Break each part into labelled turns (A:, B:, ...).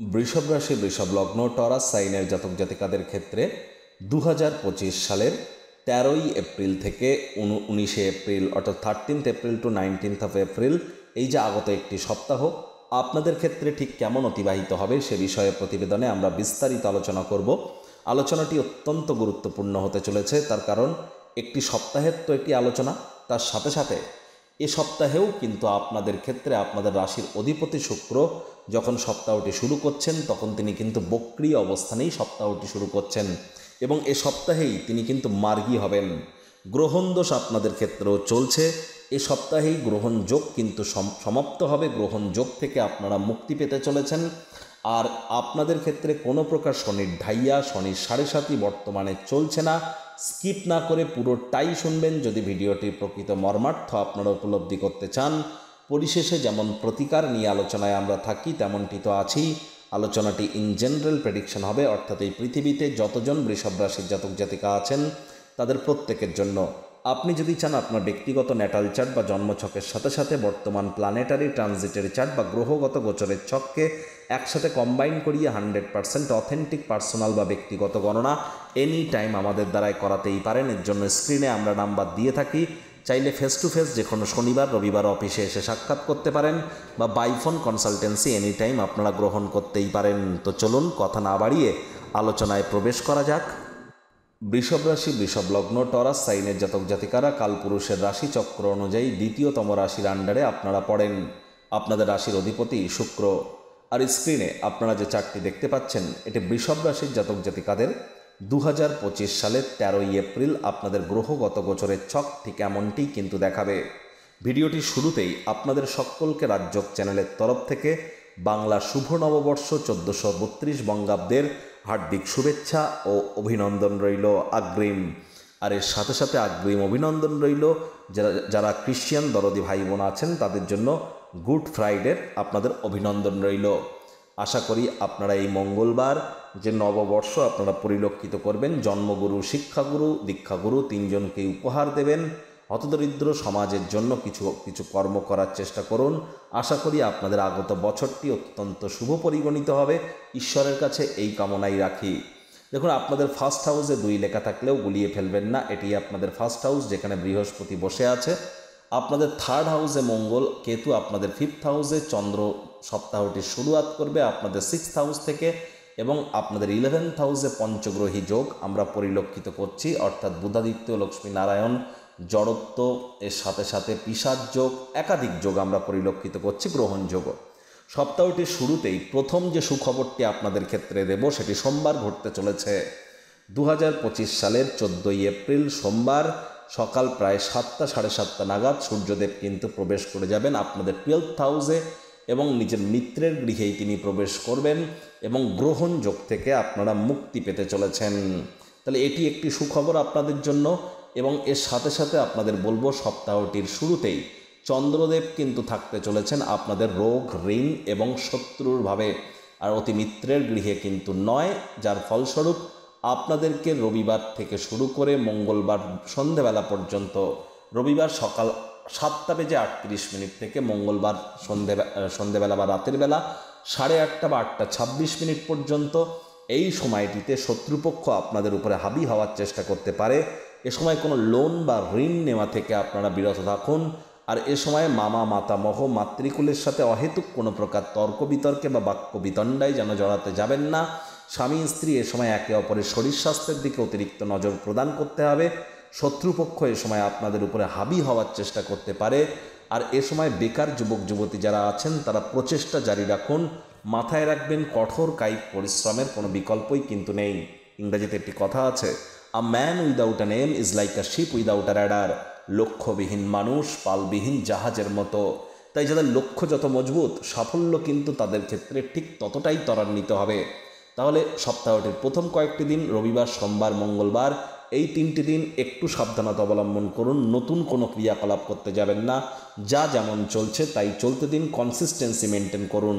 A: বৃষভ রাশি, বৃষভ লগ্ন, টরাস সাইনের জাতক জাতিকাদের ক্ষেত্রে 2025 সালের 13ই এপ্রিল থেকে 19শে এপ্রিল অর্থাৎ 13th April two 19th of April, এই যে আগত একটি সপ্তাহ আপনাদের ক্ষেত্রে ঠিক কেমন অতিবাহিত হবে সে বিষয়ে প্রতিবেদনে আমরা বিস্তারিত আলোচনা করব। আলোচনাটি অত্যন্ত গুরুত্বপূর্ণ হতে চলেছে, তার কারণ একটি সপ্তাহের তো একটি আলোচনা, তার সাথে সাথে এ সপ্তাহেও কিন্তু আপনাদের ক্ষেত্রে আপনাদের রাশির অধিপতি শুক্র যখন সপ্তাহটি শুরু করছেন তখন তিনি কিন্তু বক্রী অবস্থানেই সপ্তাহটি শুরু করছেন এবং এ সপ্তাহেই তিনি কিন্তু মার্গী হবেন। গ্রহণ দোষ আপনাদের ক্ষেত্রেও চলছে, এ সপ্তাহেই গ্রহণ যোগ কিন্তু সমাপ্ত হবে। গ্রহণ যোগ থেকে আপনারা মুক্তি পেতে চলেছেন। আর আপনাদের ক্ষেত্রে কোনো প্রকার শনির ঢাইয়া, শনির 7.5 বর্তমানে চলছে না। স্কিপ না করে পুরোটাই শুনবেন যদি ভিডিওটির প্রকৃত মর্মার্থ আপনারা উপলব্ধি করতে চান। পরিশেষে যেমন প্রতিকার নিয়ে আলোচনায় আমরা থাকি তেমনটি তো আছেই। আলোচনাটি ইন জেনারেল প্রেডিকশন হবে, অর্থাৎ এই পৃথিবীতে যতজন বৃষভ রাশির জাতক জাতিকা আছেন তাদের প্রত্যেকের জন্য। আপনি যদি চান আপনার ব্যক্তিগত ন্যাটাল চার্ট বা জন্মছকের সাথে সাথে বর্তমান প্ল্যানেটারি ট্রানজিটের চার্ট বা গ্রহগত গোচরের ছককে একসাথে কম্বাইন করিয়ে 100% অথেন্টিক পার্সোনাল বা ব্যক্তিগত গণনা এনি টাইম আমাদের দ্বারাই করাতেই পারেন। এর জন্য স্ক্রিনে আমরা নাম্বার দিয়ে থাকি, চাইলে ফেস টু ফেস যে কোনো শনিবার রবিবার অফিসে এসে সাক্ষাৎ করতে পারেন বা বাইফোন কনসালটেন্সি এনি টাইম আপনারা গ্রহণ করতেই পারেন। তো চলুন কথা না বাড়িয়ে আলোচনায় প্রবেশ করা যাক। বৃষভ রাশি, বৃষভ লগ্ন, টরাস সাইনের জাতক জাতিকারা কালপুরুষের রাশি চক্র অনুযায়ী দ্বিতীয়তম রাশির আন্ডারে আপনারা পড়েন। আপনাদের রাশির অধিপতি শুক্র। আর স্ক্রিনে আপনারা যে চার্টটি দেখতে পাচ্ছেন এটি বৃষভ রাশির জাতক জাতিকাদের 2025 সালের 13ই এপ্রিল আপনাদের গ্রহগত গোচরের ছক ঠিক এমনটি কিন্তু দেখাবে। ভিডিওটি শুরুতেই আপনাদের সকলকে রাজযোগ চ্যানেলের তরফ থেকে বাংলা শুভ নববর্ষ 1432 বঙ্গাব্দের হার্দিক শুভেচ্ছা ও অভিনন্দন রইল আগ্রিম। আর এর সাথে সাথে আগ্রিম অভিনন্দন রইল যারা খ্রিস্টান দরদি ভাই বোন আছেন তাদের জন্য গুড ফ্রাইডের আপনাদের অভিনন্দন রইল। আশা করি আপনারা এই মঙ্গলবার যে নববর্ষ আপনারা পরিলক্ষিত করবেন, জন্মগুরু, শিক্ষাগুরু, দীক্ষাগুরু তিনজনকে উপহার দেবেন। হতদরিদ্র সমাজের জন্য কিছু কর্ম করার চেষ্টা করুন। আশা করি আপনাদের আগত বছরটি অত্যন্ত শুভ পরিগণিত হবে। ঈশ্বরের কাছে এই কামনাই রাখি। দেখুন, আপনাদের ফার্স্ট হাউসে 2 লেখা থাকলেও গুলিয়ে ফেলবেন না, এটি আপনাদের ফার্স্ট হাউস যেখানে বৃহস্পতি বসে আছে। আপনাদের থার্ড হাউসে মঙ্গল, কেতু আপনাদের 5th হাউসে, চন্দ্র সপ্তাহটির শুরুয়াত করবে আপনাদের 6th হাউস থেকে এবং আপনাদের 11th হাউসে পঞ্চগ্রহী যোগ আমরা পরিলক্ষিত করছি, অর্থাৎ বুধাদিত্য, লক্ষ্মী নারায়ণ, জড়ত্ব, এর সাথে সাথে পিশাচ যোগ, একাধিক যোগ আমরা পরিলক্ষিত করছি, গ্রহণ যোগ। সপ্তাহটির শুরুতেই প্রথম যে সুখবরটি আপনাদের ক্ষেত্রে দেব সেটি সোমবার ঘটতে চলেছে। 2025 সালের 14ই এপ্রিল সোমবার সকাল প্রায় 7টা সাড়ে 7টা নাগাদ সূর্যদেব কিন্তু প্রবেশ করে যাবেন আপনাদের 12th হাউসে এবং নিজের মিত্রের গৃহেই তিনি প্রবেশ করবেন এবং গ্রহণ যোগ থেকে আপনারা মুক্তি পেতে চলেছেন। তাহলে এটি একটি সুখবর আপনাদের জন্য। এবং এর সাথে সাথে আপনাদের বলবো সপ্তাহটির শুরুতেই চন্দ্রদেব কিন্তু থাকতে চলেছেন আপনাদের রোগ, ঋণ এবং শত্রুর ভাবে, আর অতি মিত্রের গৃহে কিন্তু নয়, যার ফলস্বরূপ আপনাদেরকে রবিবার থেকে শুরু করে মঙ্গলবার সন্ধেবেলা পর্যন্ত, রবিবার সকাল 7:38 থেকে মঙ্গলবার সন্ধেবেলা বা রাতের বেলা 8:30 বা 8:26 পর্যন্ত এই সময়টিতে শত্রুপক্ষ আপনাদের উপরে হাবি হওয়ার চেষ্টা করতে পারে। এ সময় কোনো লোন বা ঋণ নেওয়া থেকে আপনারা বিরত থাকুন। আর এ সময় মামা, মাতামহ, মাতৃকুলের সাথে অহেতুক কোনো প্রকার তর্ক বিতর্কে বা বাক্য বিতণ্ডায় যেন জড়াতে যাবেন না। স্বামী স্ত্রী এ সময় একে অপরের শরীর স্বাস্থ্যের দিকে অতিরিক্ত নজর প্রদান করতে হবে। শত্রুপক্ষ এ সময় আপনাদের উপরে হাবি হওয়ার চেষ্টা করতে পারে। আর এ সময় বেকার যুবক যুবতী যারা আছেন তারা প্রচেষ্টা জারি রাখুন। মাথায় রাখবেন কঠোর কায়িক পরিশ্রমের কোনো বিকল্পই কিন্তু নেই। ইংরেজিতে একটি কথা আছে, a man without a name is like a ship without a rudder. লক্ষ্যবিহীন মানুষ পালবিহীন জাহাজের মতো। তাই যাদের লক্ষ্য যত মজবুত, সাফল্য কিন্তু তাদের ক্ষেত্রে ঠিক ততটাই ত্বরান্বিত হবে। তাহলে সপ্তাহটির প্রথম কয়েকটি দিন রবিবার, সোমবার, মঙ্গলবার, এই 3টি দিন একটু সাবধানতা অবলম্বন করুন। নতুন কোনো ক্রিয়াকলাপ করতে যাবেন না, যা যেমন চলছে তাই চলতে দিন, কনসিস্টেন্সি মেনটেন করুন।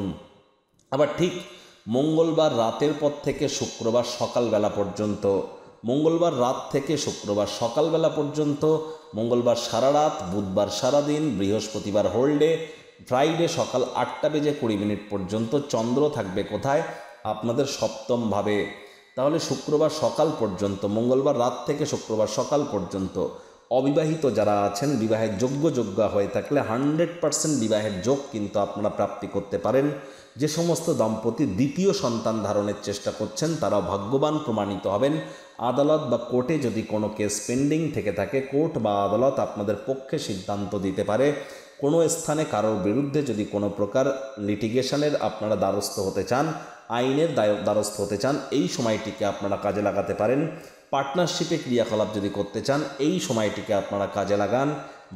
A: আবার ঠিক মঙ্গলবার রাতের পর থেকে শুক্রবার সকালবেলা পর্যন্ত, মঙ্গলবার রাত থেকে শুক্রবার সকালবেলা পর্যন্ত, মঙ্গলবার সারা রাত, বুধবার সারাদিন, বৃহস্পতিবার হোলডে, ফ্রাইডে সকাল 8:20 পর্যন্ত চন্দ্র থাকবে কোথায়? আপনাদের সপ্তম ভাবে। তাহলে শুক্রবার সকাল পর্যন্ত, মঙ্গলবার রাত থেকে শুক্রবার সকাল পর্যন্ত অবিবাহিত যারা আছেন, বিবাহের যোগ্য হয়ে থাকলে 100% বিবাহের যোগ কিন্তু আপনারা প্রাপ্তি করতে পারেন। যে সমস্ত দম্পতি দ্বিতীয় সন্তান ধারণের চেষ্টা করছেন তারাও ভাগ্যবান প্রমাণিত হবেন। আদালত বা কোর্টে যদি কোনো কেস পেন্ডিং থেকে থাকে, কোর্ট বা আদালত আপনাদের পক্ষে সিদ্ধান্ত দিতে পারে। কোনো স্থানে কারোর বিরুদ্ধে যদি কোনো প্রকার লিটিগেশনের আপনারা দ্বারস্থ হতে চান, আইনের দ্বারস্থ হতে চান, এই সময়টিকে আপনারা কাজে লাগাতে পারেন। পার্টনারশিপে ক্রিয়াকলাপ যদি করতে চান, এই সময়টিকে আপনারা কাজে লাগান।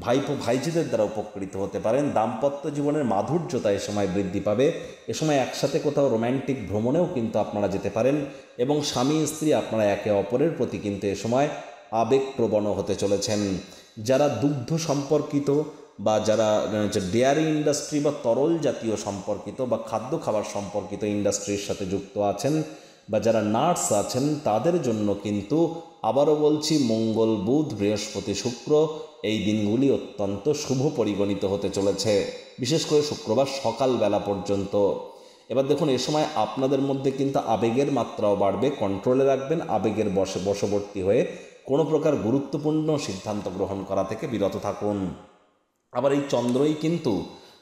A: ভাইপো ভাইজিদের দ্বারা উপকৃত হতে পারেন। দাম্পত্য জীবনের মাধুর্যতা এ সময় বৃদ্ধি পাবে। এ সময় একসাথে কোথাও রোম্যান্টিক ভ্রমণেও কিন্তু আপনারা যেতে পারেন এবং স্বামী স্ত্রী আপনারা একে অপরের প্রতি কিন্তু এ সময় আবেগপ্রবণ হতে চলেছেন। যারা দুগ্ধ সম্পর্কিত বা যারা ডেয়ারি ইন্ডাস্ট্রি বা তরল জাতীয় সম্পর্কিত বা খাদ্য খাবার সম্পর্কিত ইন্ডাস্ট্রির সাথে যুক্ত আছেন বা যারা নার্স আছেন, তাদের জন্য কিন্তু আবারও বলছি মঙ্গল, বুধ, বৃহস্পতি, শুক্র এই দিনগুলি অত্যন্ত শুভ পরিগণিত হতে চলেছে, বিশেষ করে শুক্রবার সকালবেলা পর্যন্ত। এবার দেখুন, এ সময় আপনাদের মধ্যে কিন্তু আবেগের মাত্রাও বাড়বে। কন্ট্রোলে রাখবেন, আবেগের বশবর্তী হয়ে কোনো প্রকার গুরুত্বপূর্ণ সিদ্ধান্ত গ্রহণ করা থেকে বিরত থাকুন। আবার এই চন্দ্রই কিন্তু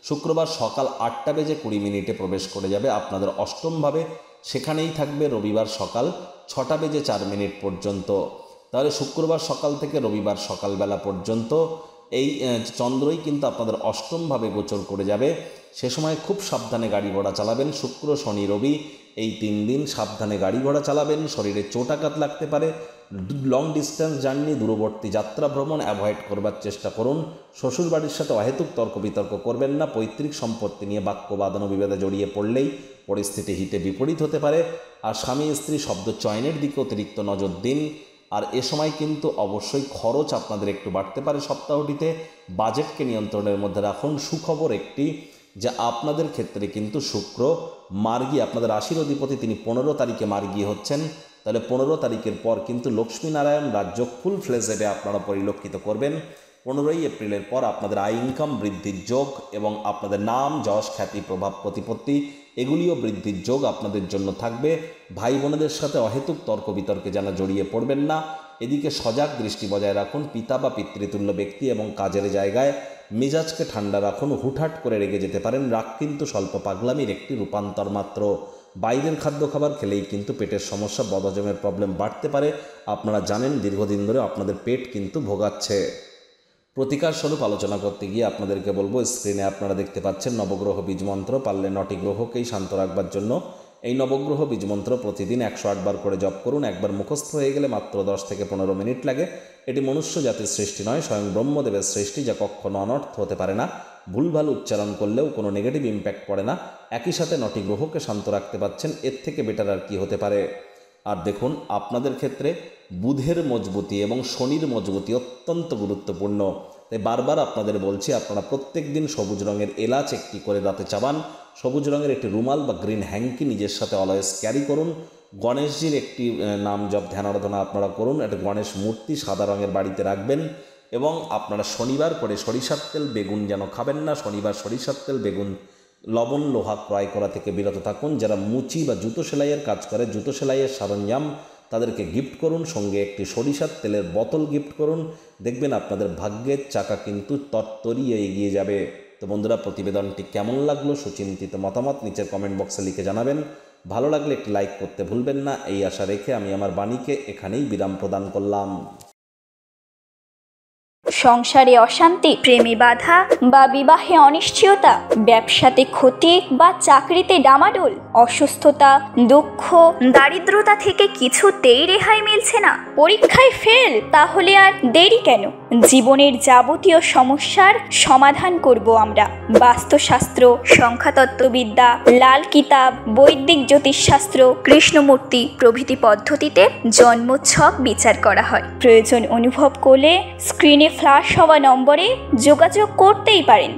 A: শুক্রবার সকাল 8:20 প্রবেশ করে যাবে আপনাদের অষ্টমভাবে। সেখানেই থাকবে রবিবার সকাল 6:04 পর্যন্ত। তাহলে শুক্রবার সকাল থেকে রবিবার সকালবেলা পর্যন্ত এই চন্দ্রই কিন্তু আপনাদের অষ্টমভাবে গোচর করে যাবে। সে সময় খুব সাবধানে গাড়ি ঘোড়া চালাবেন। শুক্র, শনি, রবি এই 3 দিন সাবধানে গাড়ি ঘোড়া চালাবেন। শরীরে চোটাঘাত লাগতে পারে। লং ডিস্টেন্স জার্নি, দূরবর্তী যাত্রা ভ্রমণ অ্যাভয়েড করবার চেষ্টা করুন। শ্বশুরবাড়ির সাথে অহেতুক তর্ক বিতর্ক করবেন না। পৈতৃক সম্পত্তি নিয়ে বাক্য বাদানো বিবাদে জড়িয়ে পড়লেই পরিস্থিতি হিতে বিপরীত হতে পারে। আর স্বামী স্ত্রী শব্দ চয়নের দিকে অতিরিক্ত নজর দিন। আর এ সময় কিন্তু অবশ্যই খরচ আপনাদের একটু বাড়তে পারে সপ্তাহটিতে। বাজেটকে নিয়ন্ত্রণের মধ্যে রাখুন। সুখবর একটি যে আপনাদের ক্ষেত্রে কিন্তু শুক্র মার্গী, আপনাদের রাশির অধিপতি, তিনি 15 তারিখে মার্গী হচ্ছেন। তাহলে 15 তারিখের পর কিন্তু লক্ষ্মীনারায়ণ রাজ্য ফুল ফ্লেজে আপনারা পরিলক্ষিত করবেন। 15ই এপ্রিলের পর আপনাদের আয় ইনকাম বৃদ্ধির যোগ এবং আপনাদের নাম, যশ, খ্যাতি, প্রভাব, প্রতিপত্তি এগুলিও বৃদ্ধির যোগ আপনাদের জন্য থাকবে। ভাই বোনেদের সাথে অহেতুক তর্ক বিতর্কে যেন জড়িয়ে পড়বেন না। এদিকে সজাগ দৃষ্টি বজায় রাখুন। পিতা বা পিতৃতুল্য ব্যক্তি এবং কাজের জায়গায় মেজাজকে ঠান্ডা রাখুন। হুটহাট করে রেগে যেতে পারেন। রাগ কিন্তু স্বল্প পাগলামির একটি রূপান্তর মাত্র। বাইরের খাদ্য খাবার খেলেই কিন্তু পেটের সমস্যা, বদহজমের প্রবলেম বাড়তে পারে। আপনারা জানেন দীর্ঘদিন ধরে আপনাদের পেট কিন্তু ভোগাচ্ছে। প্রতিকার স্বরূপ আলোচনা করতে গিয়ে আপনাদেরকে বলবো, স্ক্রিনে আপনারা দেখতে পাচ্ছেন নবগ্রহ বীজমন্ত্র। পারলে 9টি গ্রহকেই শান্ত রাখবার জন্য এই নবগ্রহ বীজমন্ত্র প্রতিদিন 108 বার করে জপ করুন। একবার মুখস্থ হয়ে গেলে মাত্র 10 থেকে 15 মিনিট লাগে। এটি মনুষ্য জাতির সৃষ্টি নয়, স্বয়ং ব্রহ্মদেবের সৃষ্টি, যা কখনো অনর্থ হতে পারে না। ভুলভাল উচ্চারণ করলেও কোনো নেগেটিভ ইম্প্যাক্ট পড়ে না। একই সাথে 9টি গ্রহকে শান্ত রাখতে পারছেন, এর থেকে বেটার আর কি হতে পারে। আর দেখুন, আপনাদের ক্ষেত্রে বুধের মজবুতি এবং শনির মজবুতি অত্যন্ত গুরুত্বপূর্ণ। তাই বারবার আপনাদের বলছি, আপনারা প্রত্যেক দিন সবুজ রঙের এলাচ একটি করে রাতে চাবান। সবুজ রঙের একটি রুমাল বা গ্রিন হ্যাঙ্কি নিজের সাথে অলওয়েজ ক্যারি করুন। গণেশজির একটি নাম জপ ধ্যান আরাধনা আপনারা করুন। একটা গণেশ মূর্তি সাদা রঙের বাড়িতে রাখবেন। এবং আপনারা শনিবার করে সরিষার তেল, বেগুন যেন খাবেন না। শনিবার সরিষার তেল, বেগুন, লবণ, লোহা ক্রয় করা থেকে বিরত থাকুন। যারা মুচি বা জুতো সেলাইয়ের কাজ করে, জুতো সেলাইয়ের সরঞ্জাম তাদেরকে গিফট করুন। সঙ্গে একটি সরিষার তেলের বোতল গিফট করুন। দেখবেন আপনাদের ভাগ্যের চাকা কিন্তু তরতরিয়ে এগিয়ে যাবে। তো বন্ধুরা, প্রতিবেদনটি কেমন লাগলো সুচিন্তিত মতামত নিচের কমেন্ট বক্সে লিখে জানাবেন। ভালো লাগলে একটি লাইক করতে ভুলবেন না। এই আশা রেখে আমি আমার বাণীকে এখানেই বিরাম প্রদান করলাম।
B: সংসারে অশান্তি, প্রেমে বাধা বা বিবাহে অনিশ্চয়তা, ব্যবসাতে ক্ষতি বা চাকরিতে ডামাডোল, অসুস্থতা, দুঃখ, দারিদ্রতা থেকে কিছুতেই রেহাই মিলছে না, পরীক্ষায় ফেল, তাহলে আর দেরি কেন? জীবনের যাবতীয় সমস্যার সমাধান করব আমরা। বাস্তুশাস্ত্র, সংখ্যাতত্ত্ববিদ্যা, লাল কিতাব, বৈদিক জ্যোতিষশাস্ত্র, কৃষ্ণমূর্তি প্রভৃতি পদ্ধতিতে জন্মছক বিচার করা হয়। প্রয়োজন অনুভব করলে স্ক্রিনে ফ্ল্যাশ হওয়া নম্বরে যোগাযোগ করতেই পারেন।